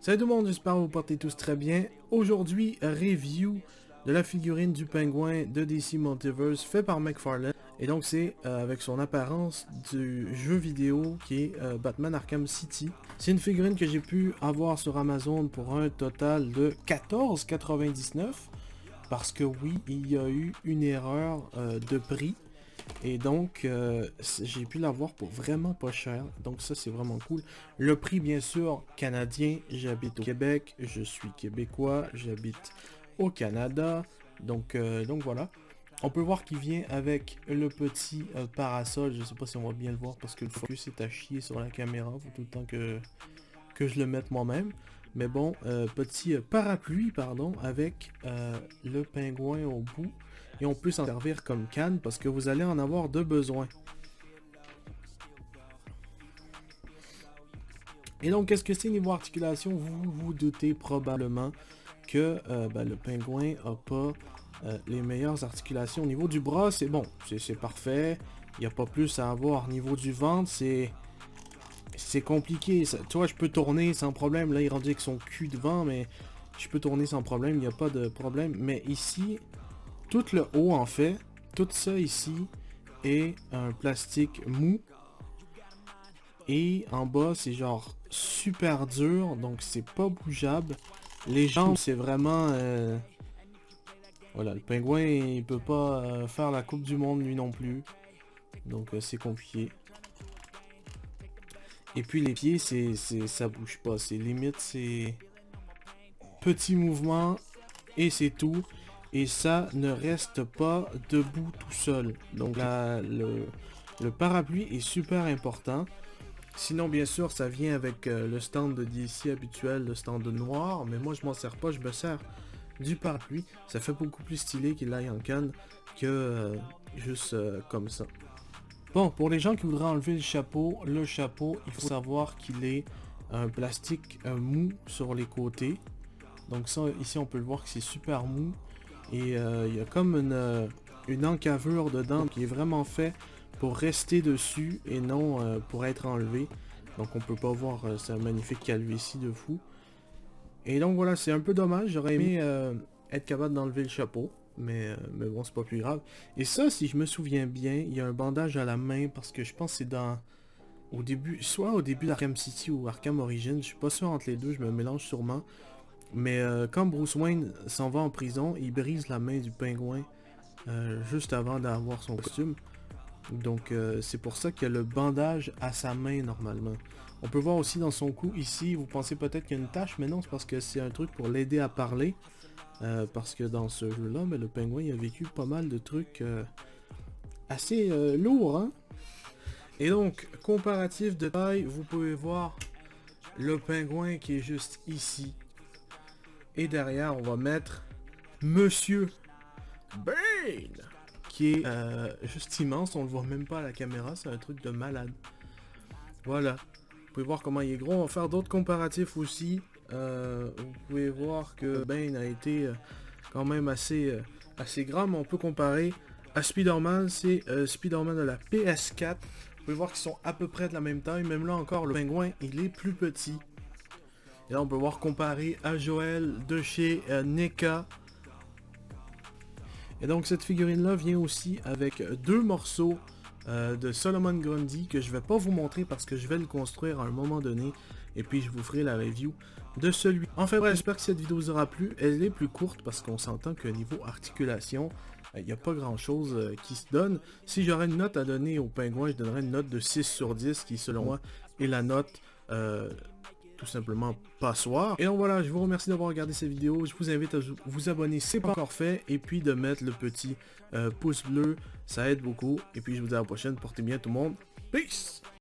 Salut tout le monde, j'espère que vous portez tous très bien. Aujourd'hui, review de la figurine du pingouin de DC Multiverse fait par McFarlane. Et donc c'est avec son apparence du jeu vidéo qui est Batman Arkham City. C'est une figurine que j'ai pu avoir sur Amazon pour un total de 14,99 $. Parce que oui, il y a eu une erreur de prix. Et donc, j'ai pu l'avoir pour vraiment pas cher. Donc ça, c'est vraiment cool. Le prix, bien sûr, canadien. J'habite au Québec. Je suis québécois. J'habite au Canada. Donc voilà. On peut voir qu'il vient avec le petit parasol. Je sais pas si on va bien le voir parce que le focus est à chier sur la caméra. Faut tout le temps que je le mette moi-même. Mais bon, petit parapluie, pardon, avec le pingouin au bout. Et on peut s'en servir comme canne parce que vous allez en avoir de besoin. Et donc, qu'est-ce que c'est niveau articulation? Vous vous doutez probablement que le pingouin n'a pas les meilleures articulations. Au niveau du bras, c'est bon, c'est parfait. Il n'y a pas plus à avoir. Au niveau du ventre, c'est compliqué. Ça, tu vois, je peux tourner sans problème. Là, il rendu avec son cul devant, mais je peux tourner sans problème. Il n'y a pas de problème. Mais ici, tout le haut, en fait, tout ça ici est un plastique mou. Et en bas, c'est genre super dur. Donc, c'est pas bougeable. Les jambes, c'est vraiment... Voilà, le pingouin, il peut pas faire la Coupe du Monde, lui non plus. Donc, c'est compliqué. Et puis les pieds, ça bouge pas. C'est limite, c'est petit mouvement et c'est tout. Et ça ne reste pas debout tout seul. Donc le parapluie est super important. Sinon, bien sûr, ça vient avec le stand de DC habituel, le stand noir. Mais moi, je m'en sers pas, je me sers du parapluie. Ça fait beaucoup plus stylé qu'il aille en canne que juste comme ça. Bon, pour les gens qui voudraient enlever le chapeau, il faut savoir qu'il est un plastique mou sur les côtés. Donc ça, ici, on peut le voir que c'est super mou. Et il y a comme une encavure dedans qui est vraiment fait pour rester dessus et non pour être enlevé. Donc on peut pas voir ce magnifique calvitie de fou. Et donc voilà, c'est un peu dommage. J'aurais aimé être capable d'enlever le chapeau. Mais bon, c'est pas plus grave. Et ça, si je me souviens bien, il y a un bandage à la main parce que je pense que c'est au début, soit au début d'Arkham City ou Arkham Origins, je suis pas sûr entre les deux, je me mélange sûrement. Mais quand Bruce Wayne s'en va en prison, il brise la main du pingouin juste avant d'avoir son costume. Donc c'est pour ça qu'il y a le bandage à sa main normalement. On peut voir aussi dans son cou ici, vous pensez peut-être qu'il y a une tache, mais non, c'est parce que c'est un truc pour l'aider à parler. Parce que dans ce jeu-là, le pingouin il a vécu pas mal de trucs assez lourds. Hein? Et donc, comparatif de taille, vous pouvez voir le pingouin qui est juste ici. Et derrière, on va mettre Monsieur Bane, qui est juste immense. On le voit même pas à la caméra, c'est un truc de malade. Voilà. Vous pouvez voir comment il est gros. On va faire d'autres comparatifs aussi. Vous pouvez voir que Bane a été quand même assez grand, mais on peut comparer à Spider-Man, c'est Spider-Man de la PS4. Vous pouvez voir qu'ils sont à peu près de la même taille, même là encore, le pingouin, il est plus petit. Et là, on peut voir comparer à Joel de chez NECA. Et donc, cette figurine-là vient aussi avec deux morceaux de Solomon Grundy que je vais pas vous montrer parce que je vais le construire à un moment donné. Et puis, je vous ferai la review de celui. Enfin bref, j'espère que cette vidéo vous aura plu. Elle est plus courte parce qu'on s'entend que niveau articulation, il n'y a pas grand chose qui se donne. Si j'aurais une note à donner au pingouin, je donnerais une note de 6 sur 10 qui selon moi est la note tout simplement passoire. Et donc voilà, je vous remercie d'avoir regardé cette vidéo. Je vous invite à vous abonner si ce n'est pas encore fait. Et puis de mettre le petit pouce bleu, ça aide beaucoup. Et puis je vous dis à la prochaine, portez bien tout le monde. Peace!